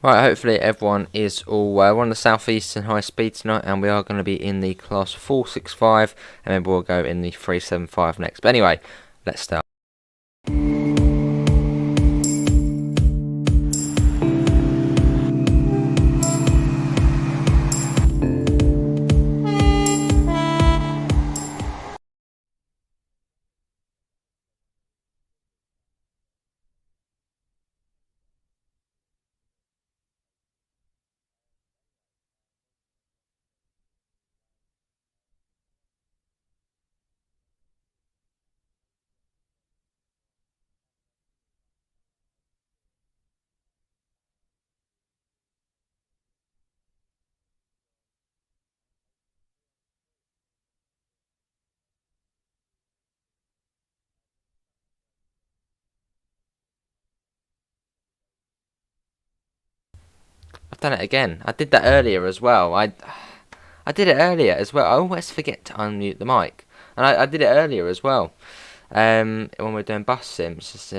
Right, hopefully everyone is all well. We're on the Southeastern high speed tonight, and we are going to be in the class 465, and then we'll go in the 375 next. But anyway, let's start. I've done it again. I did that earlier as well. I did it earlier as well. I always forget to unmute the mic, and I did it earlier as well. When we're doing bus sims, just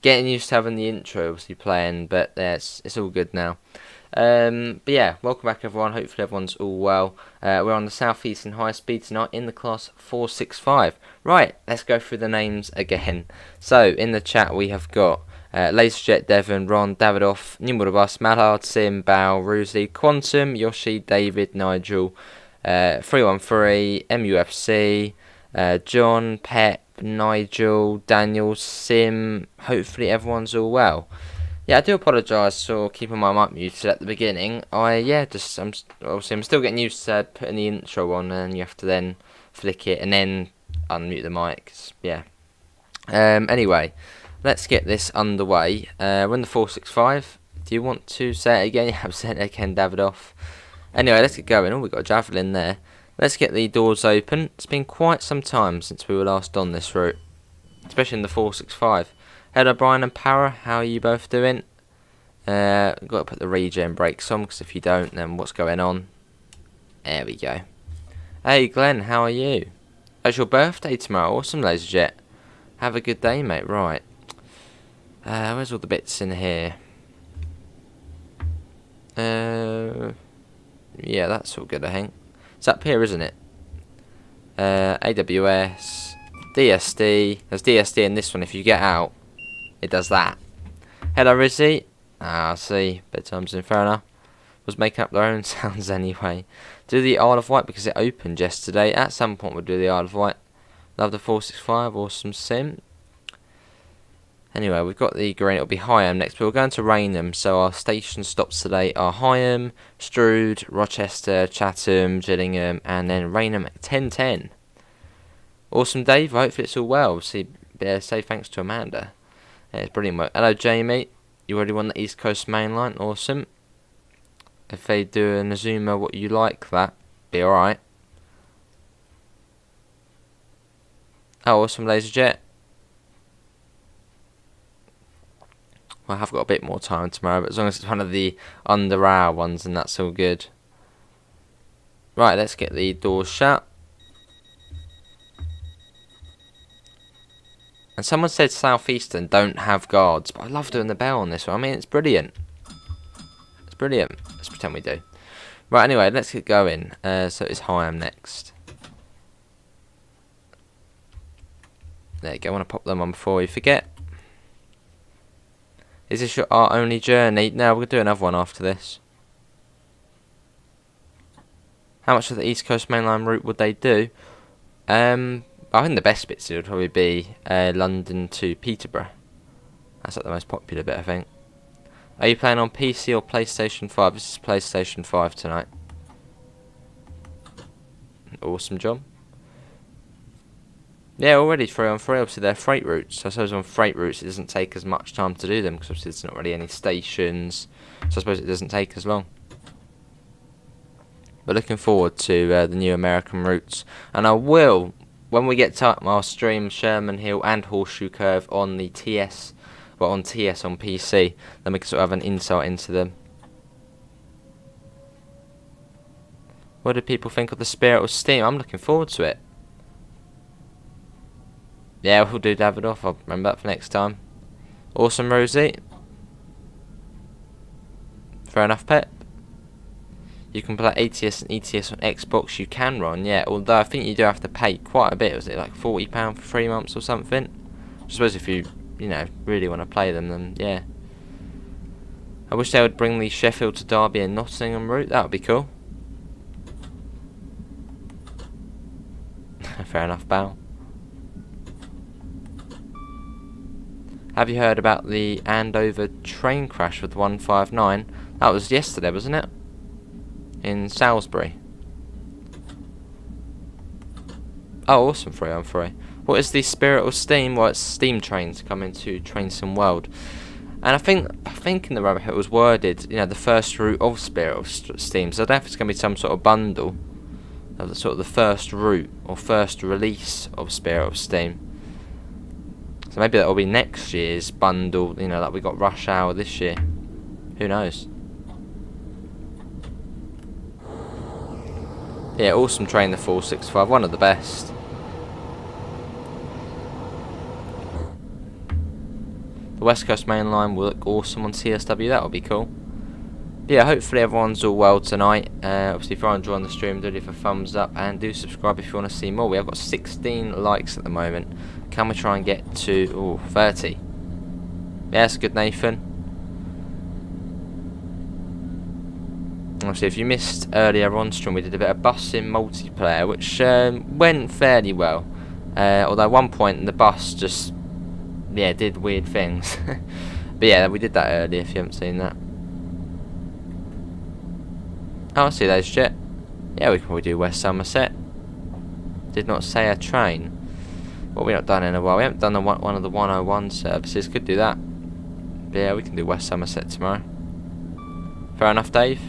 getting used to having the intro obviously playing, but it's all good now. But yeah, welcome back everyone. Hopefully everyone's all well. We're on the Southeastern high speed tonight in the class 465. Right, let's go through the names again. So in the chat we have got Laserjet, Devon, Ron, Davidoff, Nimurabus, Malhard, Sim, Bao, Roosley, Quantum, Yoshi, David, Nigel, 313, MUFC, John, Pep, Nigel, Daniel, Sim. Hopefully everyone's all well. Yeah, I do apologise for keeping my mic muted at the beginning. I'm still getting used to putting the intro on, and you have to then flick it and then unmute the mic. Yeah. Anyway, let's get this underway. We're in the 465. Do you want to say it again? Yeah, I've said it again, Davidoff. Anyway, let's get going. Oh, we've got a javelin there. Let's get the doors open. It's been quite some time since we were last on this route, especially in the 465. Hello Brian and Para, how are you both doing? Got to put the regen brakes on, because if you don't, then what's going on? There we go. Hey Glenn, how are you? It's your birthday tomorrow. Awesome, Laserjet. Have a good day, mate. Right. Where's all the bits in here? Yeah, that's all good, I think. It's up here, isn't it? AWS, DSD. There's DSD in this one. If you get out, it does that. Hello, Rizzy. I see. Bedtime's in, fair enough. Was making up their own sounds anyway. Do the Isle of Wight because it opened yesterday. At some point we'll do the Isle of Wight. Love the 465. Awesome sim. Anyway, we've got the green. It'll be Higham next, but we're going to Rainham. So our station stops today are Higham, Strood, Rochester, Chatham, Gillingham, and then Rainham at 10:10. Awesome, Dave. Hopefully it's all well. Say thanks to Amanda. Yeah, it's brilliant work. Hello, Jamie. You already won the East Coast Main Line. Awesome. If they do an Azuma what you like, that be alright. Oh, awesome, Laserjet. Well, I have got a bit more time tomorrow, but as long as it's one of the under-hour ones, then that's all good. Right, let's get the doors shut. And someone said Southeastern don't have guards, but I love doing the bell on this one. I mean, it's brilliant. It's brilliant. Let's pretend we do. Right, anyway, let's get going. So it's Higham next. There you go. I want to pop them on before we forget. Is this our only journey? No, we'll do another one after this. How much of the East Coast Main Line route would they do? I think the best bits would probably be London to Peterborough. That's like the most popular bit, I think. Are you playing on PC or PlayStation 5? This is PlayStation 5 tonight. Awesome job. Yeah, already 3 on 3. Obviously, they're freight routes. So I suppose on freight routes it doesn't take as much time to do them, because obviously there's not really any stations. So I suppose it doesn't take as long. But looking forward to the new American routes. And I will, when we get to our stream Sherman Hill and Horseshoe Curve on the TS, well on TS on PC, then we can sort of have an insight into them. What do people think of the Spirit of Steam? I'm looking forward to it. Yeah, we'll do Davidoff. I'll remember that for next time. Awesome, Rosie. Fair enough, Pep. You can play ATS and ETS on Xbox. You can run, yeah. Although I think you do have to pay quite a bit. Was it like £40 for 3 months or something? I suppose if you know, really want to play them, then yeah. I wish they would bring the Sheffield to Derby and Nottingham route. That would be cool. Fair enough, Bal. Have you heard about the Andover train crash with 159? That was yesterday, wasn't it? In Salisbury. Oh, awesome, 3-on-3. What is the Spirit of Steam? Well, it's steam trains coming to Trainsome World. And I think in the Rabbit it was worded, you know, the first route of Spirit of Steam. So I don't know if it's going to be some sort of bundle of the sort of the first route or first release of Spirit of Steam. So maybe that'll be next year's bundle, you know, like we got Rush Hour this year. Who knows? Yeah, awesome train, the 465, one of the best. The West Coast Main Line will look awesome on TSW, that would be cool. Yeah, hopefully everyone's all well tonight. Obviously, if you're enjoying the stream, do leave a thumbs up and do subscribe if you want to see more. We have got 16 likes at the moment. Can we try and get to 30? Yeah, that's good, Nathan. Obviously, if you missed earlier on stream, we did a bit of busing multiplayer, which went fairly well. Although at one point the bus just did weird things. But yeah, we did that earlier if you haven't seen that. Oh, I see those shit. Yeah, we can probably do West Somerset. Did not say a train. What we've not done in a while. We haven't done one of the 101 services. Could do that. But yeah, we can do West Somerset tomorrow. Fair enough, Dave.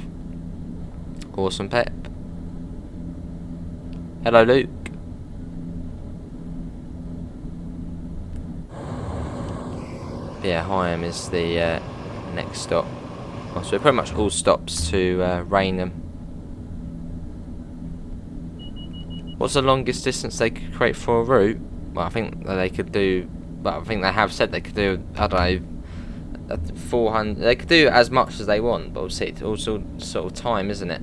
Awesome, Pep. Hello, Luke. Yeah, Higham is the next stop. So pretty much all stops to Rainham. What's the longest distance they could create for a route? Well, I think that they could do. Well, I think they have said they could do. I don't know, 400. They could do as much as they want, but obviously it's also sort of time, isn't it?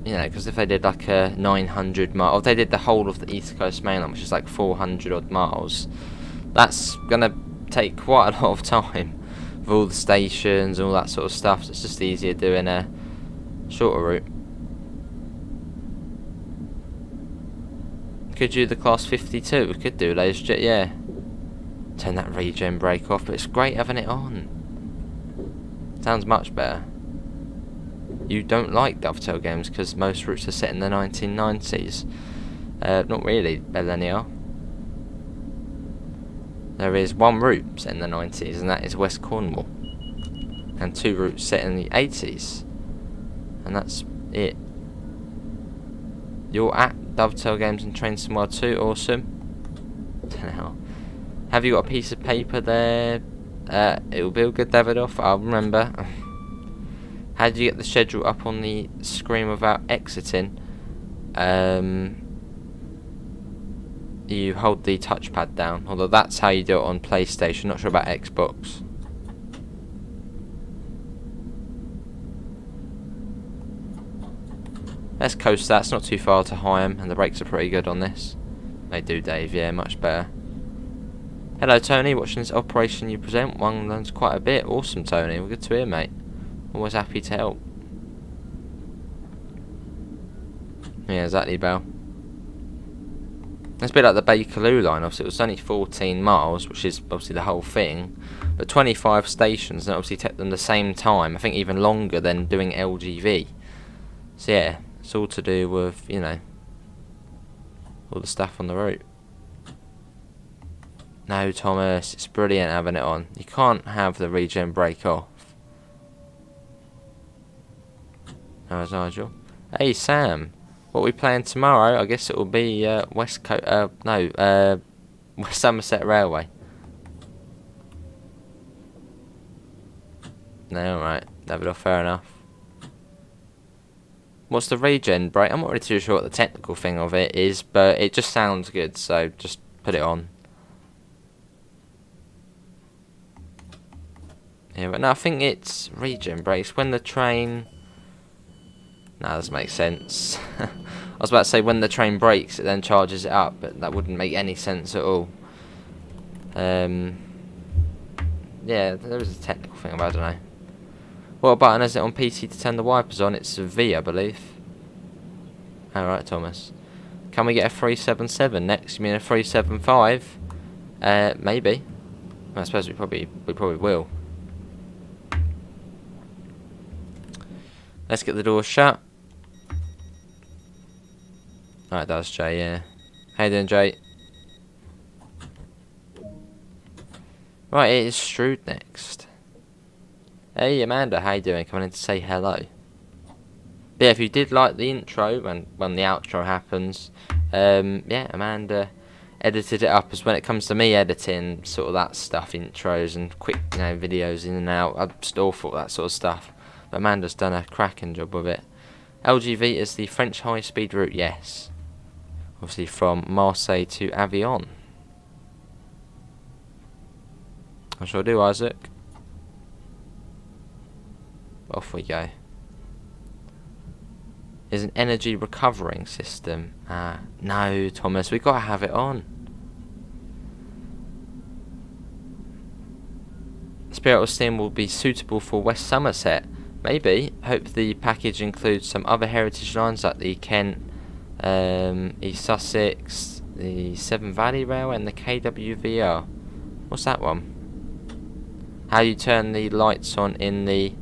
You know, because if they did like a 900 mile, or if they did the whole of the East Coast Main Line, which is like 400 odd miles, that's gonna take quite a lot of time with all the stations and all that sort of stuff. So it's just easier doing a shorter route. Could you do the class 52? We could do, ladies and gentlemen, yeah. Turn that regen brake off, but it's great having it on. Sounds much better. You don't like Dovetail games because most routes are set in the 1990s. Not really, Bellenier. There is one route set in the 90s, and that is West Cornwall. And 2 routes set in the 80s. And that's it. You're at Dovetail Games and Trainsome World 2, awesome. Now, have you got a piece of paper there? It will be good, Davidoff, I'll remember. How do you get the schedule up on the screen without exiting? You hold the touchpad down, although that's how you do it on PlayStation, not sure about Xbox. Let's coast that, it's not too far to Higham, and the brakes are pretty good on this. They do, Dave, yeah, much better. Hello, Tony, watching this operation you present, one learns quite a bit. Awesome, Tony, well, good to hear, mate. Always happy to help. Yeah, exactly, Bell. It's a bit like the Bakerloo line, obviously it was only 14 miles, which is obviously the whole thing, but 25 stations, and it obviously took them the same time, I think even longer than doing LGV. So yeah, it's all to do with, you know, all the stuff on the route. No, Thomas, it's brilliant having it on. You can't have the regen brake off. How's Nigel? Hey Sam, what are we playing tomorrow? I guess it will be West Somerset Railway. No, alright, David, fair enough. What's the regen brake? I'm not really too sure what the technical thing of it is, but it just sounds good, so just put it on. Yeah, but no, I think it's regen brakes. When the train... No, that doesn't make sense. I was about to say when the train brakes, it then charges it up, but that wouldn't make any sense at all. Yeah, there is a technical thing about it, I don't know. What button is it on PC to turn the wipers on? It's V, I believe. Alright, Thomas. Can we get a 377 next? You mean a 375? Maybe. I suppose we probably will. Let's get the door shut. Alright, that's Jay, yeah. How you doing, Jay? Right, it is Strood next. Hey, Amanda, how you doing? Coming in to say hello. But yeah, if you did like the intro, when the outro happens, yeah, Amanda edited it up. As when it comes to me editing sort of that stuff, intros and quick, videos in and out, I just awful that sort of stuff. But Amanda's done a cracking job with it. LGV is the French high-speed route, yes. Obviously from Marseille to Avignon. I sure do, Isaac. Off we go. Is an energy recovering system. No, Thomas, we've got to have it on. Spirit of Steam will be suitable for West Somerset. Maybe. Hope the package includes some other heritage lines like the Kent, East Sussex, the Severn Valley Railway and the KWVR. What's that one? How you turn the lights on in the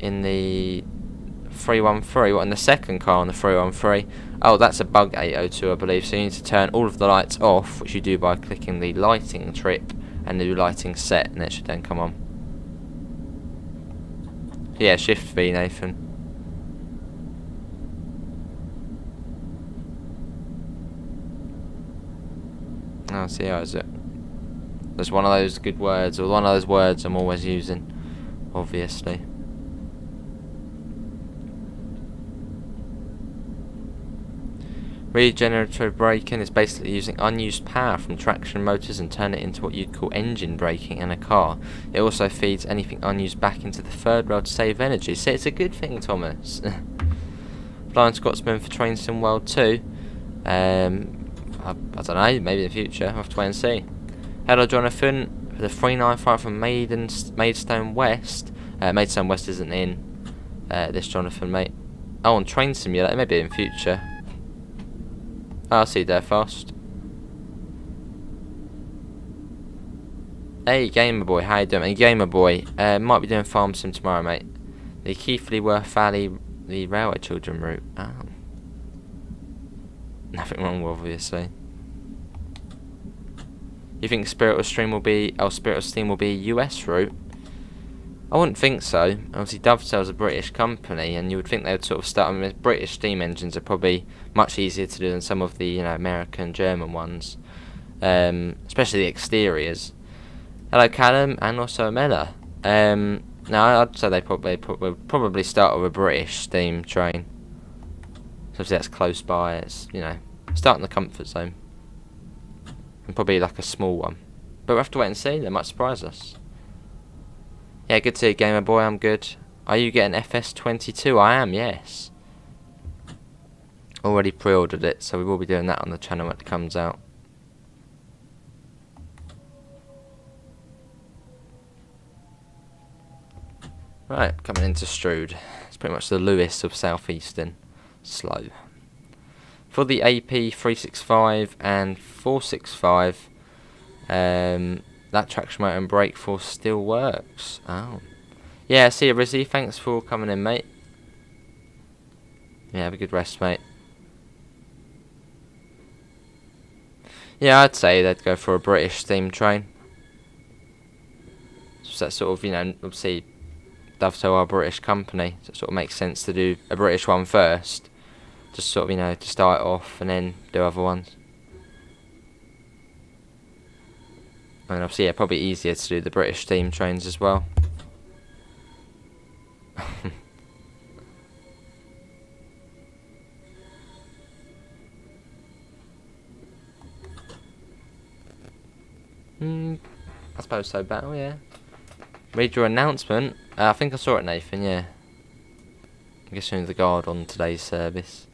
313, what, in the second car on the 313? Oh, that's a bug 802, I believe, so you need to turn all of the lights off, which you do by clicking the lighting trip and the lighting set, and it should then come on. Yeah, Shift V, Nathan. Oh, see, how is it? That's one of those good words, or one of those words I'm always using, obviously. Regenerator Braking is basically using unused power from traction motors and turn it into what you'd call engine braking in a car. It also feeds anything unused back into the third rail to save energy. So it's a good thing, Thomas. Flying Scotsman for Train Sim World 2. I don't know, maybe in the future. I'll have to wait and see. Hello, Jonathan. For the 395 from Maidstone West. Maidstone West isn't in this, Jonathan, mate. Oh, on Train Simulator, maybe in future. I'll see you there fast. Hey, Gamer Boy, how you doing? Hey, Gamer Boy, might be doing Farm Sim tomorrow, mate. The Keighley Worth Valley, the Railway Children route. Oh. Nothing wrong with, obviously. You think Spirit of Steam will be a US route? I wouldn't think so. Obviously, Dovetail's a British company, and you would think they would sort of start. I mean, British steam engines are probably much easier to do than some of the American, German ones, especially the exteriors. Hello, Callum, and also Mella. No, I'd say they probably start with a British steam train. So obviously that's close by. It's starting the comfort zone, and probably like a small one. But we'll have to wait and see. They might surprise us. Yeah, good to see you, Gamer Boy. I'm good. Are you getting FS22? I am, yes. Already pre-ordered it, so we will be doing that on the channel when it comes out. Right, coming into Strood. It's pretty much the Lewis of Southeastern. Slow. For the AP 365 and 465, that traction motor and brake force still works. Oh. Yeah, see you, Rizzy. Thanks for coming in, mate. Yeah, have a good rest, mate. Yeah, I'd say they'd go for a British steam train. So that sort of, obviously, Dovetail are a British company, so it sort of makes sense to do a British one first. Just sort of, to start off and then do other ones. And obviously, yeah, probably easier to do the British steam trains as well. I suppose so, Battle, yeah. Read your announcement. I think I saw it, Nathan, yeah. I'm guessing the guard on today's service.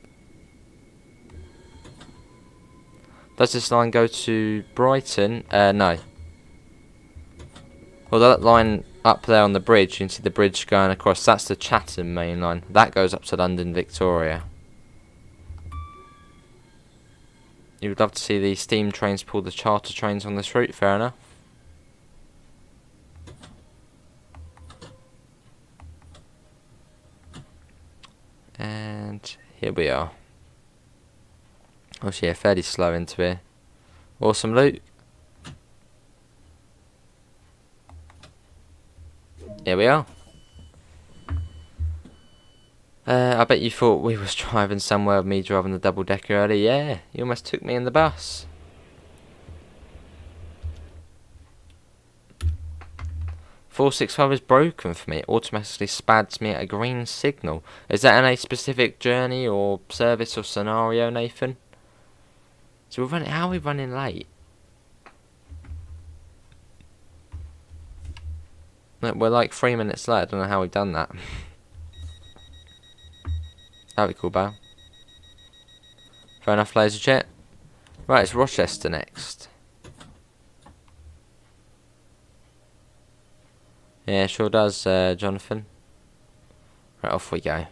Does this line go to Brighton? No. Well, that line up there on the bridge, you can see the bridge going across. That's the Chatham main line. That goes up to London Victoria. You would love to see the steam trains pull the charter trains on this route, fair enough. And here we are. Obviously, yeah, fairly slow into here. Awesome loot. Here we are. I bet you thought we was driving somewhere with me driving the double decker earlier. Yeah, you almost took me in the bus. .465 is broken for me. It automatically spads me at a green signal. Is that in a specific journey or service or scenario, Nathan? So we're running. How are we running late? We're like 3 minutes late. I don't know how we've done that. That'd be cool, Bow. Fair enough, laser jet. Right, it's Rochester next. Yeah, sure does, Jonathan. Right, off we go.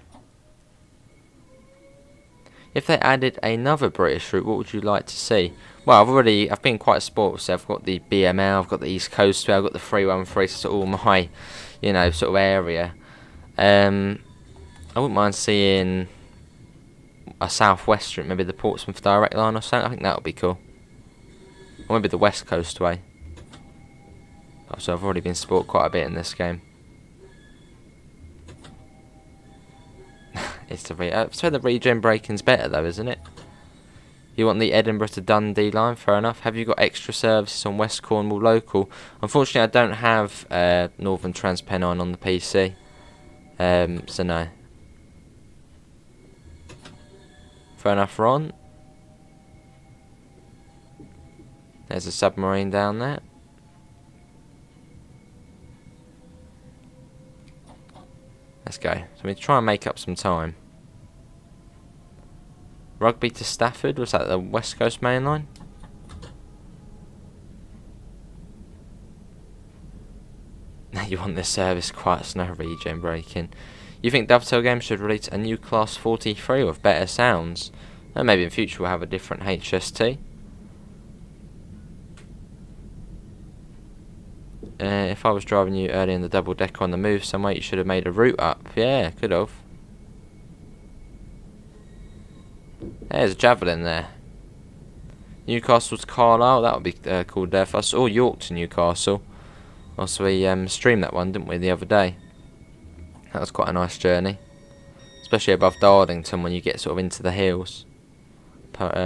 If they added another British route, what would you like to see? Well, I've been quite spoiled, so I've got the BML, I've got the East Coast, I've got the 313, so it's all my, sort of area. I wouldn't mind seeing a Southwestern, maybe the Portsmouth Direct Line or something. I think that would be cool. Or maybe the West Coast way. So I've already been spoiled quite a bit in this game. It's so the Regenerator Braking's better though, isn't it? You want the Edinburgh to Dundee line, fair enough. Have you got extra services on West Cornwall local? Unfortunately, I don't have Northern Transpennine on the PC, so no. Fair enough, Ron. There's a submarine down there. Let's go. So we try and make up some time. Rugby to Stafford, was that the West Coast main line? You want this service quite snow regen braking. You think Dovetail Games should release a new Class 43 with better sounds? And maybe in future we'll have a different HST. If I was driving you early in the double decker on the move somewhere, you should have made a route up. Yeah, could have. There's a Javelin there. Newcastle to Carlisle, that would be cool there for us. Or York to Newcastle. Also, we streamed that one, didn't we, the other day? That was quite a nice journey. Especially above Darlington when you get sort of into the hills.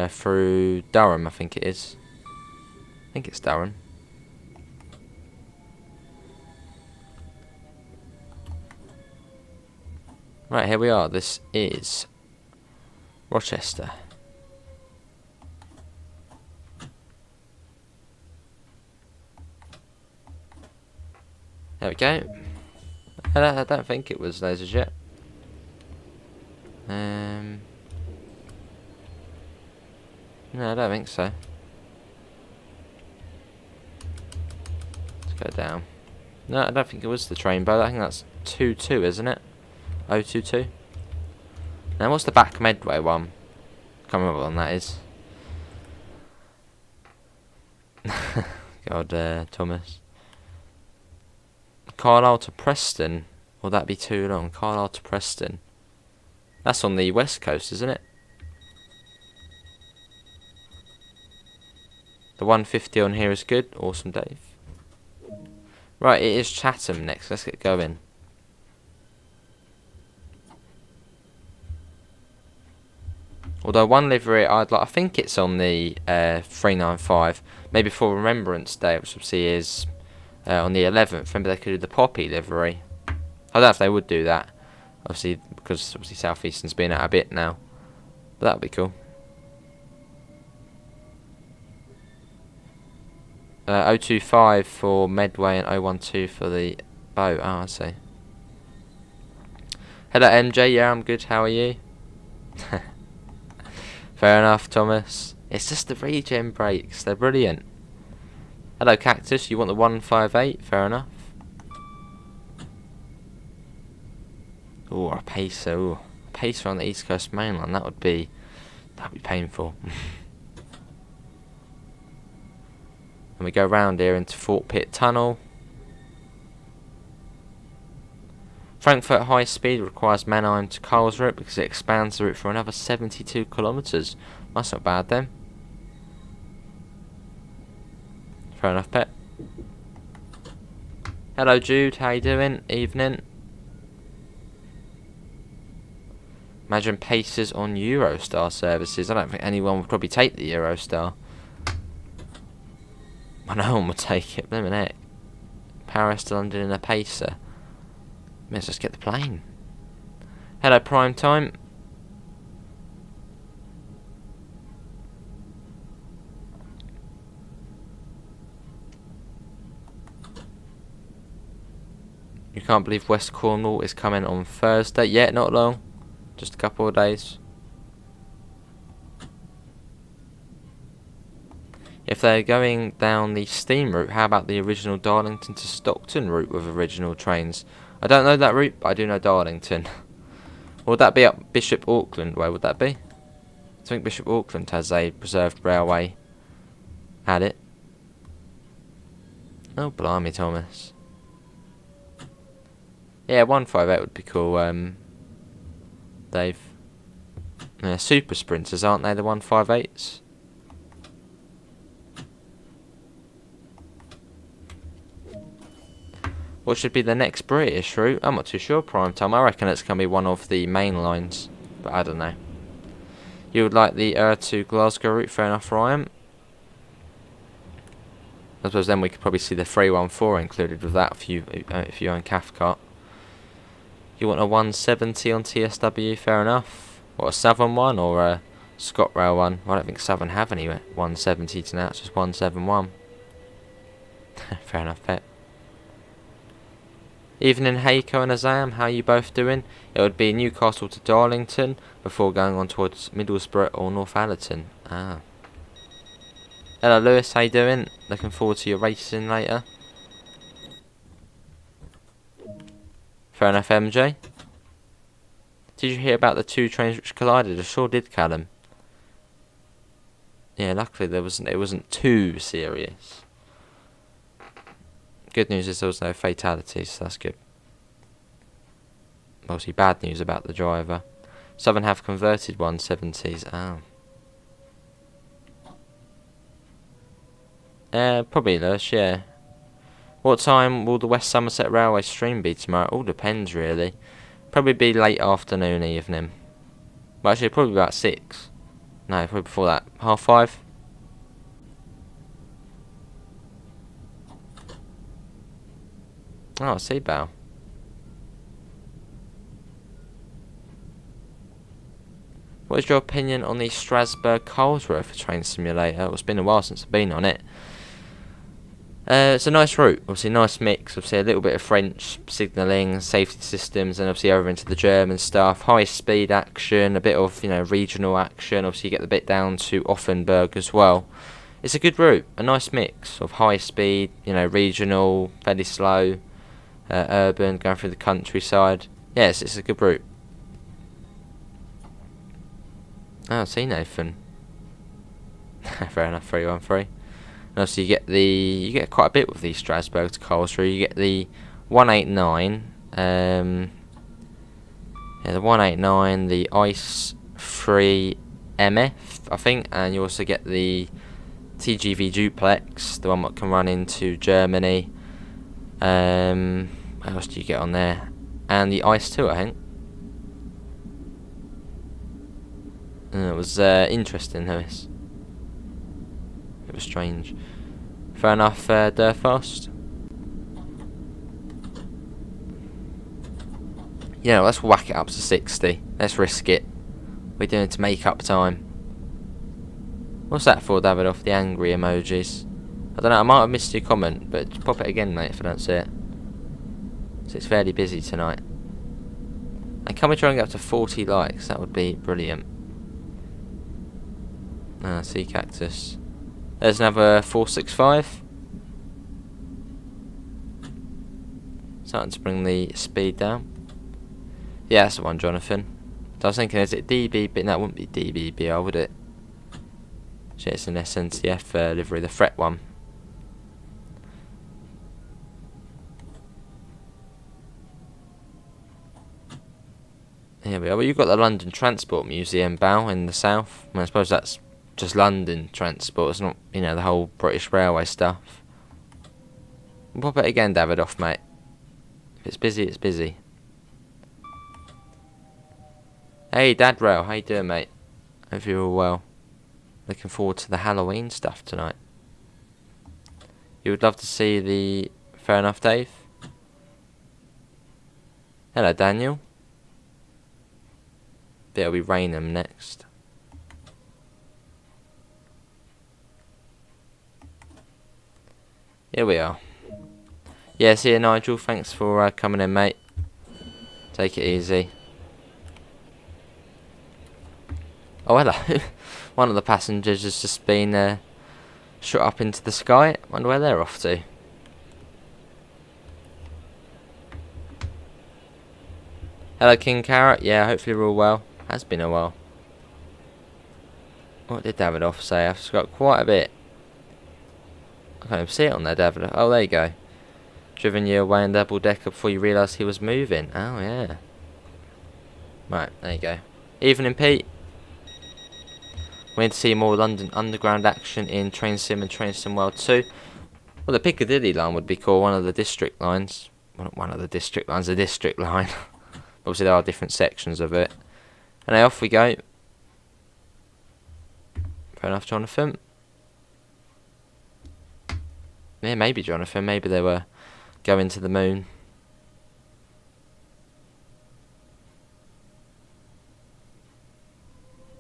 Through Durham, I think it is. I think it's Durham. Right, here we are. This is Rochester. There we go. I don't think it was lasers yet. No, I don't think so. Let's go down. No, I don't think it was the train boat. I think that's 2-2, isn't it? 022. Now, what's the back Medway one? Can't remember what one that is. God, Thomas. Carlisle to Preston. Will that be too long? Carlisle to Preston. That's on the west coast, isn't it? The 150 on here is good. Awesome, Dave. Right, it is Chatham next. Let's get going. Although one livery I'd like, I think it's on the 395, maybe for Remembrance Day, which obviously is on the 11th. Remember they could do the Poppy livery. I don't know if they would do that, obviously, because obviously Southeastern's been out a bit now. But that would be cool. 025 for Medway and 012 for the boat. Oh, I see. Hello, MJ. Yeah, I'm good. How are you? Fair enough, Thomas. It's just the regen brakes. They're brilliant. Hello, Cactus. You want the 158? Fair enough. Oh, a pacer. Ooh. A pacer on the East Coast mainland. That'd be painful. And we go round here into Fort Pitt Tunnel. Frankfurt High Speed requires Mannheim to Karlsruhe because it expands the route for another 72 kilometres. That's not bad then. Fair enough, pet. Hello, Jude. How you doing? Evening. Imagine Pacers on Eurostar services. I don't think anyone would probably take the Eurostar. Well, no one would take it. Blimmin' heck. Paris to London in a Pacer. Let's just get the plane. Hello, Prime Time. You can't believe West Cornwall is coming on Thursday. Yeah, not long. Just a couple of days. If they're going down the steam route, how about the original Darlington to Stockton route with original trains? I don't know that route, but I do know Darlington. Would that be up Bishop Auckland way, would that be? I think Bishop Auckland has a preserved railway. Had it. Oh, blimey, Thomas. Yeah, 158 would be cool, Dave. Yeah, super sprinters, aren't they, the 158s? What should be the next British route? I'm not too sure, Prime Time. I reckon it's going to be one of the main lines, but I don't know. You would like the to Glasgow route? Fair enough, Ryan. I suppose then we could probably see the 314 included with that if you own Cathcart. You want a 170 on TSW? Fair enough. What, a Southern one or a ScotRail one? Well, I don't think Southern have any 170s now. It's just 171. Fair enough, pet. Evening, Heiko and Azam, how are you both doing? It would be Newcastle to Darlington before going on towards Middlesbrough or Northallerton. Ah. Hello, Lewis, how you doing? Looking forward to your racing later. Fair enough, MJ. Did you hear about the two trains which collided? I sure did, Callum. Yeah, luckily it wasn't too serious. Good news is there was no fatalities, so that's good. Obviously bad news about the driver. Southern have converted 170s. Oh. Probably Lewis, yeah. What time will the West Somerset Railway stream be tomorrow? All depends, really. Probably be late afternoon, evening. Well, actually, probably about 6. No, probably before that. 5:30? Oh, Seabow. What is your opinion on the Strasbourg-Karlsruhe for Train Simulator? It's been a while since I've been on it. It's a nice route, obviously a nice mix, obviously a little bit of French signalling, safety systems, and obviously over into the German stuff. High speed action, a bit of regional action. Obviously you get the bit down to Offenburg as well. It's a good route, a nice mix of high speed, regional, fairly slow, urban, going through the countryside. Yes, it's a good route. Oh, see Nathan. Fair enough, 313. And obviously you get quite a bit with these Strasbourg to Karlsruhe. You get the 189, the 189, the Ice 3 MF, I think, and you also get the TGV Duplex, the one that can run into Germany. What else do you get on there? And the Ice 2, I think. And it was interesting, Lewis. It was strange. Fair enough, Durfast. Yeah, let's whack it up to 60. Let's risk it. We're doing it to make up time. What's that for, Davidoff? The angry emojis. I don't know, I might have missed your comment, but just pop it again, mate, if I don't see it. So it's fairly busy tonight. And can we try and get up to 40 likes? That would be brilliant. Sea cactus. There's another 465. Starting to bring the speed down. Yeah, that's the one, Jonathan. So I was thinking, is it DBB? No, it wouldn't be DBBR, would it? Shit, it's an SNCF livery, the fret one. Here we are. Well, you've got the London Transport Museum bow in the south. I suppose that's just London Transport. It's not, you know, the whole British Railway stuff. We'll pop it again, Davidoff, mate. If it's busy, it's busy. Hey, Dad Rail, how you doing, mate? Hope you're all well. Looking forward to the Halloween stuff tonight. You would love to see the Fair Enough, Dave? Hello, Daniel. It'll be Rainham next. Here we are. Yeah, see you, Nigel. Thanks for coming in, mate. Take it easy. Oh, hello. One of the passengers has just been shot up into the sky. Wonder where they're off to. Hello, King Carrot. Yeah, hopefully we're all well. Has been a while. What did Davidoff say? I've got quite a bit. I can't even see it on there, Davidoff. Oh, there you go. Driven you away in double decker before you realised he was moving. Oh, yeah. Right, there you go. Evening, Pete. We need to see more London Underground action in Train Sim and Train Sim World 2. Well, the Piccadilly line would be called one of the district lines. Well, not one of the district lines, the district line. Obviously, there are different sections of it. And now off we go. Fair enough, Jonathan. Yeah, maybe, Jonathan. Maybe they were going to the moon.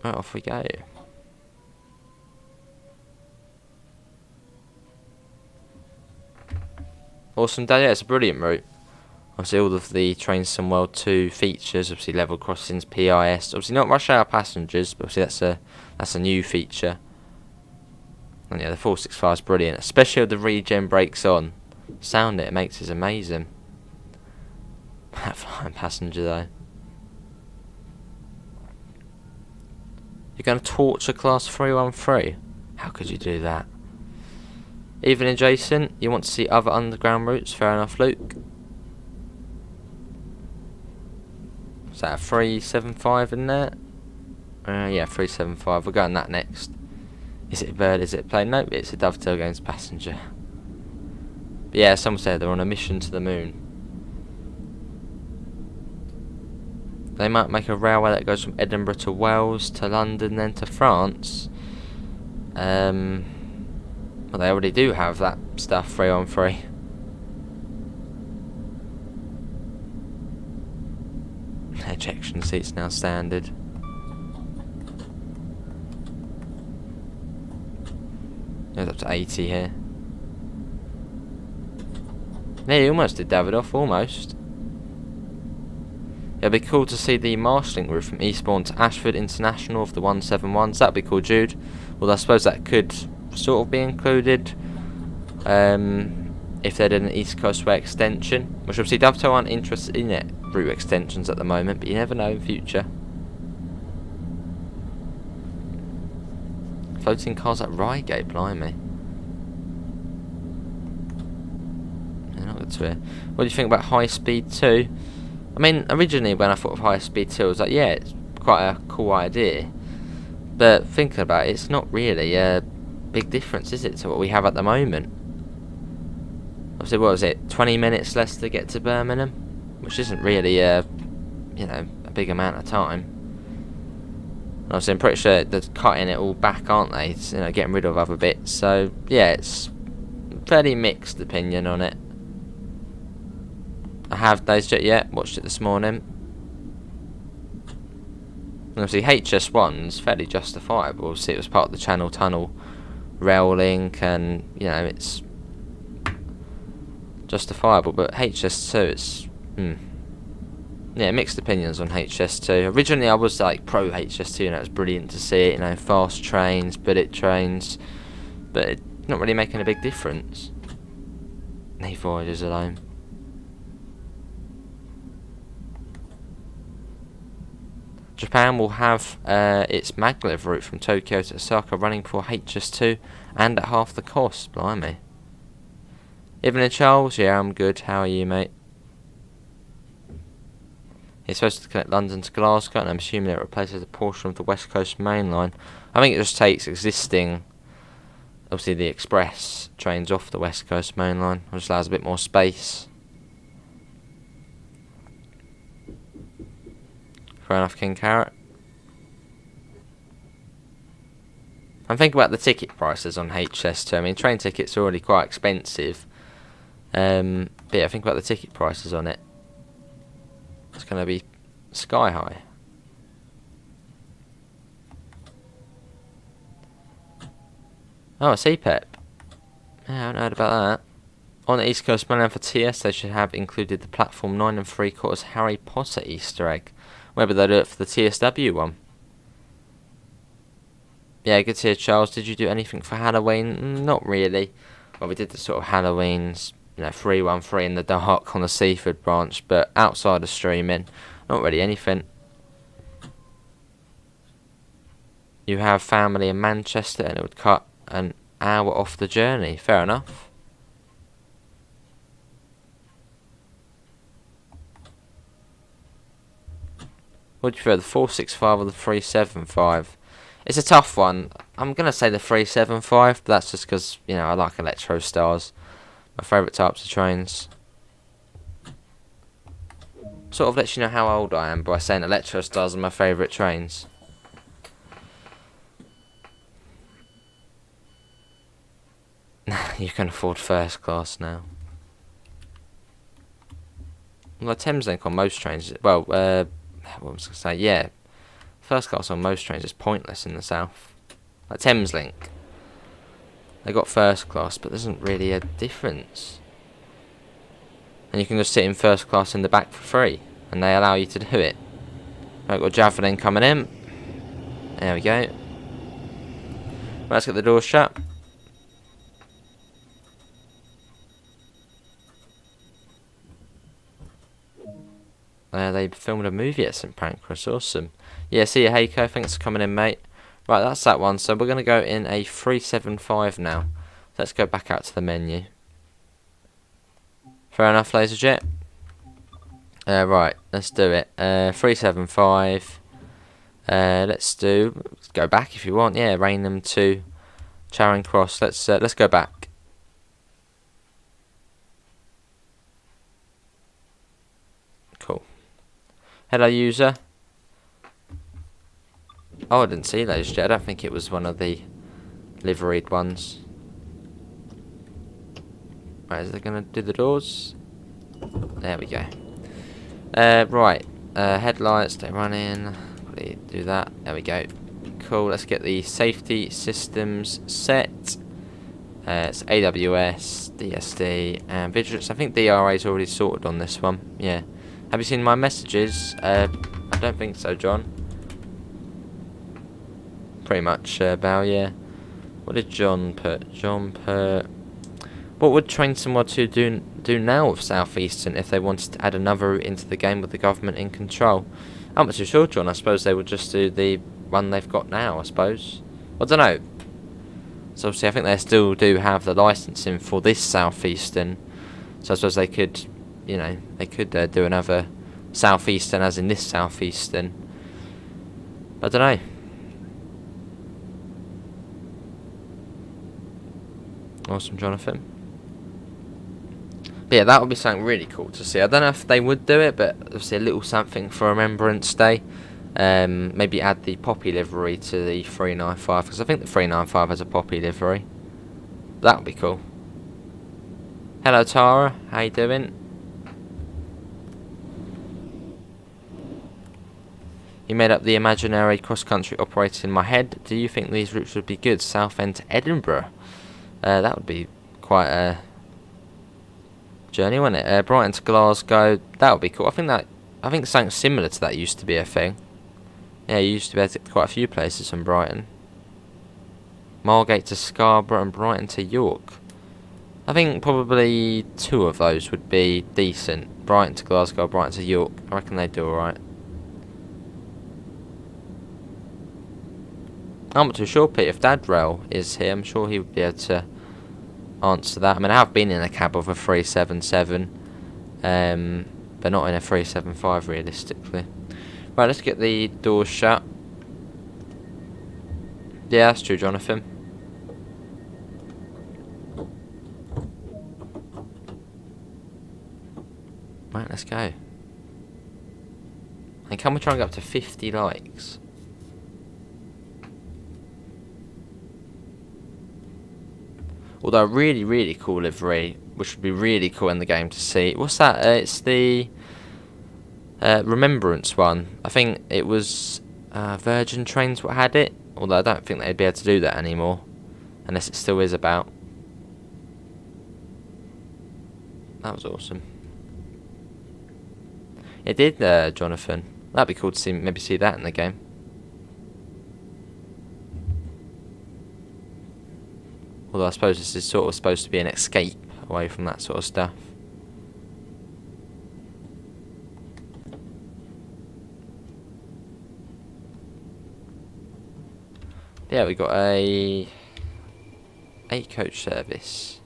Right, off we go. Awesome, Dad. Yeah, it's a brilliant route. Obviously, all of the Train Sim World 2 features, obviously level crossings, PIS. Obviously, not rush hour passengers, but obviously that's a new feature. And yeah, the 465 is brilliant, especially with the regen brakes on. Sound it makes is amazing. That flying passenger though. You're going to torture class 313? How could you do that? Evening, Jason. You want to see other underground routes? Fair enough, Luke. Is that a 375 in there? Yeah, 375. We're going that next. Is it a bird? Is it a plane? Nope, it's a dovetail against passenger. But yeah, someone said they're on a mission to the moon. They might make a railway that goes from Edinburgh to Wales to London, then to France. Well, they already do have that stuff 3 on 3. Ejection seats now standard. Goes up to 80 here. Yeah, you almost did Davidoff, almost. It'll be cool to see the marshalling route from Eastbourne to Ashford International of the 171s. That'd be cool, Jude. Well, I suppose that could sort of be included if they did an East Coast Way extension, which obviously Dovetail aren't interested in it, route extensions at the moment, but you never know in future. Floating cars at Reigate, blimey. They're not good to hear. What do you think about High Speed 2? I mean, originally when I thought of High Speed 2, I was like, yeah, it's quite a cool idea. But thinking about it, it's not really a big difference, is it, to what we have at the moment? Obviously, what was it, 20 minutes less to get to Birmingham? Which isn't really a big amount of time. Obviously, I'm pretty sure they're cutting it all back, aren't they? It's, getting rid of other bits. So, yeah, it's fairly mixed opinion on it. I have dazed it yet, watched it this morning. And obviously, HS1's fairly justifiable. Obviously, it was part of the Channel Tunnel rail link, and, it's justifiable. But HS2, it's Yeah, mixed opinions on HS2. Originally I was like pro HS2 and it was brilliant to see it, you know, fast trains, bullet trains, but it's not really making a big difference. Leave voyagers alone. Japan will have its maglev route from Tokyo to Osaka running for HS2 and at half the cost. Blimey. Evening, Charles. Yeah, I'm good. How are you, mate? It's supposed to connect London to Glasgow, and I'm assuming it replaces a portion of the West Coast main line. I think it just takes existing, obviously the express trains off the West Coast main line, which allows a bit more space. Fair enough, King Carrot. I'm thinking about the ticket prices on HS2. I mean, train tickets are already quite expensive. But yeah, think about the ticket prices on it. It's going to be sky high. Oh, a CPEP. Yeah, I haven't heard about that. On the East Coast mainland for TS, they should have included the platform 9 3/4 Harry Potter Easter egg. Maybe they'll do it for the TSW one. Yeah, good to hear, Charles. Did you do anything for Halloween? Not really. Well, we did the sort of Halloween's, you know, 313 in the dark on the Seaford branch, but outside of streaming, not really anything. You have family in Manchester and it would cut an hour off the journey. Fair enough. Would you prefer the 465 or the 375? It's a tough one. I'm going to say the 375, but that's just because, you know, I like Electro Stars. My favourite types of trains. Sort of lets you know how old I am by saying Electro Stars are my favourite trains. You can afford first class now. Well, Thameslink on most trains, well, what was I going to say? Yeah, first class on most trains is pointless in the south. Like Thameslink, they got first class, but there isn't really a difference. And you can just sit in first class in the back for free, and they allow you to do it. I've got Javelin coming in. There we go. Let's get the doors shut. They filmed a movie at St Pancras. Awesome. Yeah, see you, Heiko. Thanks for coming in, mate. Right, that's that one. So we're going to go in a 375 now. Let's go back out to the menu. Fair enough, Laserjet. Right, let's do it. 375. Let's go back if you want. Yeah, Rainham to Charing Cross. Let's go back. Cool. Hello, user. Oh, I didn't see those yet. I don't think it was one of the liveried ones. Right, is it going to do the doors? There we go. Right. Headlights, they're running. Do that. There we go. Cool. Let's get the safety systems set. It's AWS, DSD, and Vigilance. I think DRA's already sorted on this one. Yeah. Have you seen my messages? I don't think so, John. Pretty much, Bow, yeah. What did John put? John put... What would Train Somewhat 2 do now with Southeastern if they wanted to add another route into the game with the government in control? I'm not too sure, John. I suppose they would just do the one they've got now, I suppose. I don't know. So obviously I think they still do have the licensing for this Southeastern. So I suppose they could... You know, they could do another Southeastern as in this Southeastern. I don't know. Awesome, Jonathan. But yeah, that would be something really cool to see. I don't know if they would do it, but obviously a little something for Remembrance Day. Maybe add the Poppy livery to the 395, because I think the 395 has a Poppy livery. That would be cool. Hello, Tara. How you doing? You made up the imaginary cross-country operator in my head. Do you think these routes would be good? Southend to Edinburgh. That would be quite a journey, wasn't it? Brighton to Glasgow. That would be cool. I think something similar to that used to be a thing. Yeah, you used to be able to get to quite a few places from Brighton. Margate to Scarborough and Brighton to York. I think probably 2 of those would be decent. Brighton to Glasgow, Brighton to York. I reckon they'd do alright. I'm not too sure, Pete. If TheReal is here, I'm sure he would be able to answer that. I mean, I have been in a cab of a 377, but not in a 375 realistically. Right, let's get the doors shut. Yeah, that's true, Jonathan. Right, let's go. And can we try and get up to 50 likes? Although a really, really cool livery, which would be really cool in the game to see. What's that? It's the Remembrance one. I think it was Virgin Trains what had it. Although I don't think they'd be able to do that anymore. Unless it still is about. That was awesome. It did, Jonathan. That'd be cool to see, maybe see that in the game. Although I suppose this is sort of supposed to be an escape away from that sort of stuff. Yeah, we got a 8-coach service.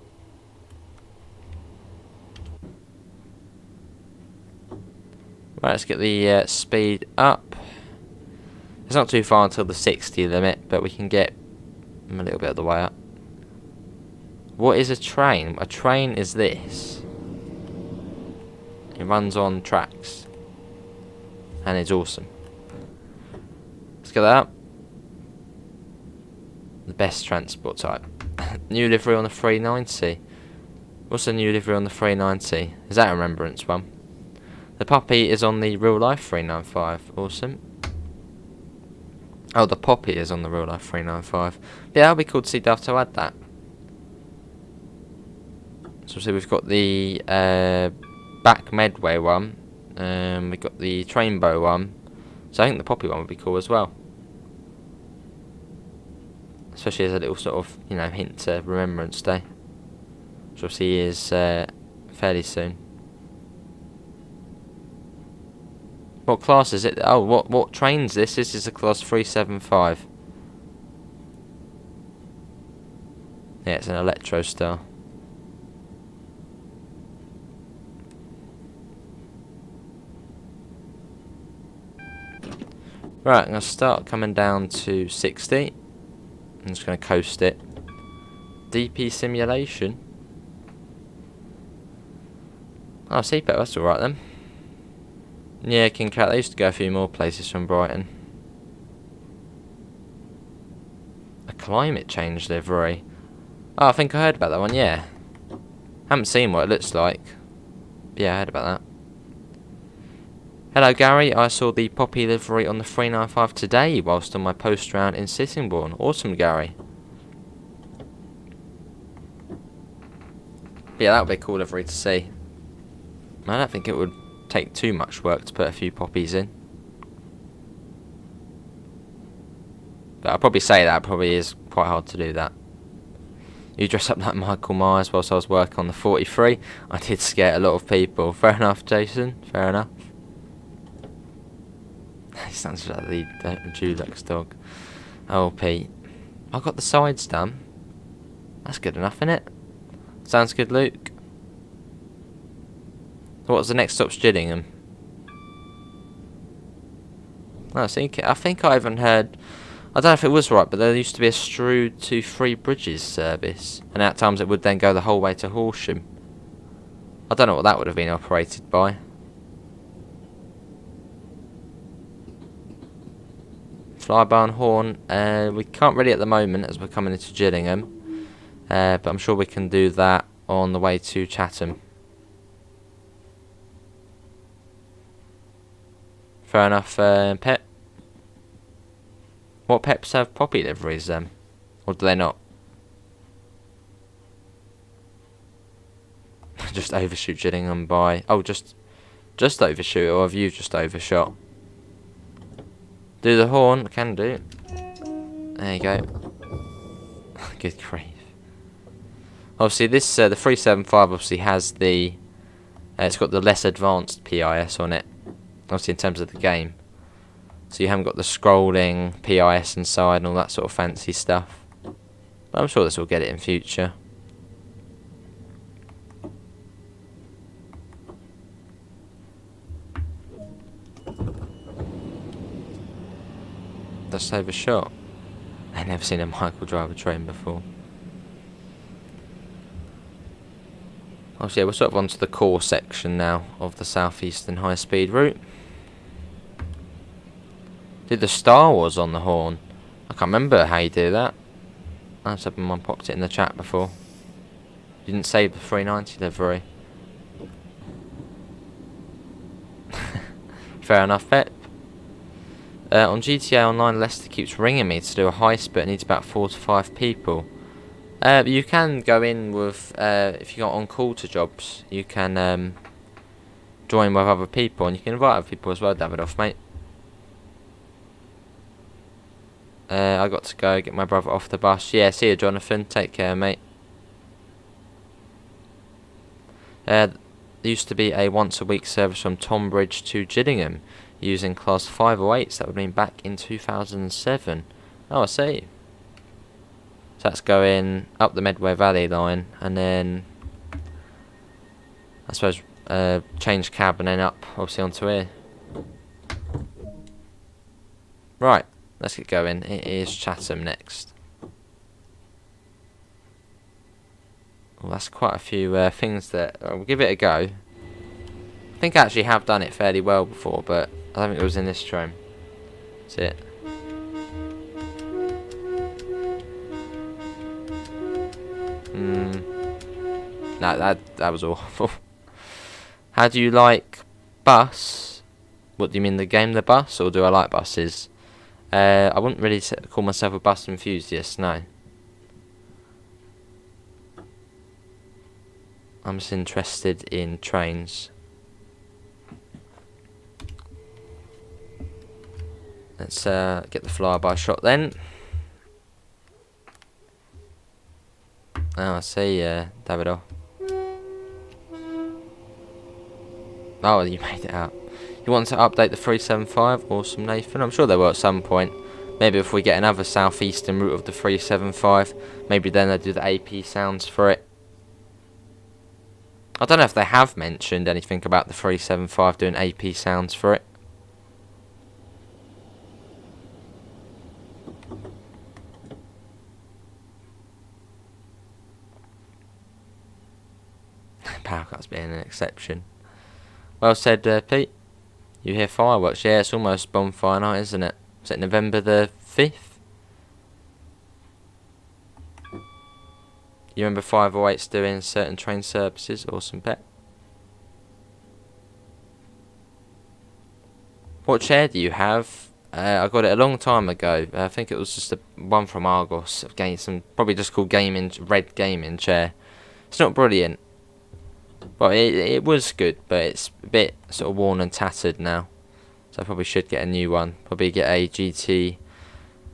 Right, let's get the speed up. It's not too far until the 60 limit, but we can get a little bit of the way up. What is a train? A train is this. It runs on tracks. And it's awesome. Let's get that up. The best transport type. New livery on the 390. What's the new livery on the 390? Is that a Remembrance one? The puppy is on the real life 395. Awesome. Oh, the poppy is on the real life 395. Yeah, that'll be cool to see Dove to add that. So obviously we've got the back Medway one. We've got the Trainbow one. So I think the poppy one would be cool as well. Especially as a little sort of, you know, hint to Remembrance Day. Which obviously is fairly soon. What class is it? Oh, what train's this? This is a class 375. Yeah, it's an Electro Star. Right, I'm going to start coming down to 60. I'm just going to coast it. DP simulation. Oh, seatbelt, that's alright then. Yeah, King Cat, they used to go a few more places from Brighton. A climate change livery. Oh, I think I heard about that one, yeah. Haven't seen what it looks like. Yeah, I heard about that. Hello Gary, I saw the poppy livery on the 395 today whilst on my post round in Sittingbourne. Awesome, Gary. Yeah, that would be a cool livery to see. I don't think it would take too much work to put a few poppies in. But I'll probably say that probably is quite hard to do that. You dress up like Michael Myers whilst I was working on the 43. I did scare a lot of people. Fair enough, Jason. Fair enough. He sounds like the Dulux dog. Oh, Pete. I got the sides done. That's good enough, innit? Sounds good, Luke. What's the next stop? Gillingham. I think I even heard. I don't know if it was right, but there used to be a Strood to Three Bridges service, and at times it would then go the whole way to Horsham. I don't know what that would have been operated by. Flybarn Horn. We can't really at the moment as we're coming into Gillingham, but I'm sure we can do that on the way to Chatham. Fair enough, Pep. What Peps have poppy liveries then? Or do they not? just overshoot Gillingham by... Oh, just overshoot, or have you just overshot? Do the horn, can do. There you go. Good grief. Obviously, this the 375 obviously has the... it's got the less advanced PIS on it. Obviously, in terms of the game. So you haven't got the scrolling PIS inside and all that sort of fancy stuff. But I'm sure this will get it in future. Just overshot. I've never seen a Michael drive a train before. Obviously, we're sort of onto the core section now of the Southeastern high-speed route. Did the Star Wars on the horn? I can't remember how you do that. Someone popped it in the chat before. You didn't save the 390 livery. Fair enough, Pep. On GTA Online, Leicester keeps ringing me to do a heist, but it needs about 4 to 5 people. You can go in with, if you got on call to jobs, you can join with other people, and you can invite other people as well, Davidoff, mate. I got to go get my brother off the bus. Yeah, see you, Jonathan. Take care, mate. There used to be a once-a-week service from Tonbridge to Gillingham using Class 508s. That would have been back in 2007. Oh, I see. So that's going up the Medway Valley line, and then I suppose change cab and then up, obviously, onto here. Right, let's get going. It is Chatham next. Well, that's quite a few things that we'll give it a go. I think I actually have done it fairly well before, but I don't think it was in this train. That's it. No, that was awful. How do you like bus? What do you mean, the game The Bus, or do I like buses? I wouldn't really call myself a bus enthusiast, no. I'm just interested in trains. Let's get the flyby shot then. Oh, I see, Davido. Oh, you made it out. You want to update the 375? Awesome, Nathan. I'm sure they will at some point. Maybe if we get another southeastern route of the 375, maybe then they'll do the AP sounds for it. I don't know if they have mentioned anything about the 375 doing AP sounds for it. Power cuts being an exception. Well said, Pete. You hear fireworks? Yeah, it's almost bonfire night, isn't it? Is it November the 5th? You remember 508's doing certain train services? Awesome, pet. What chair do you have? I got it a long time ago. I think it was just one from Argos. Probably just called red gaming chair. It's not brilliant. Well, it was good, but it's a bit sort of worn and tattered now. So I probably should get a new one. Probably get a GT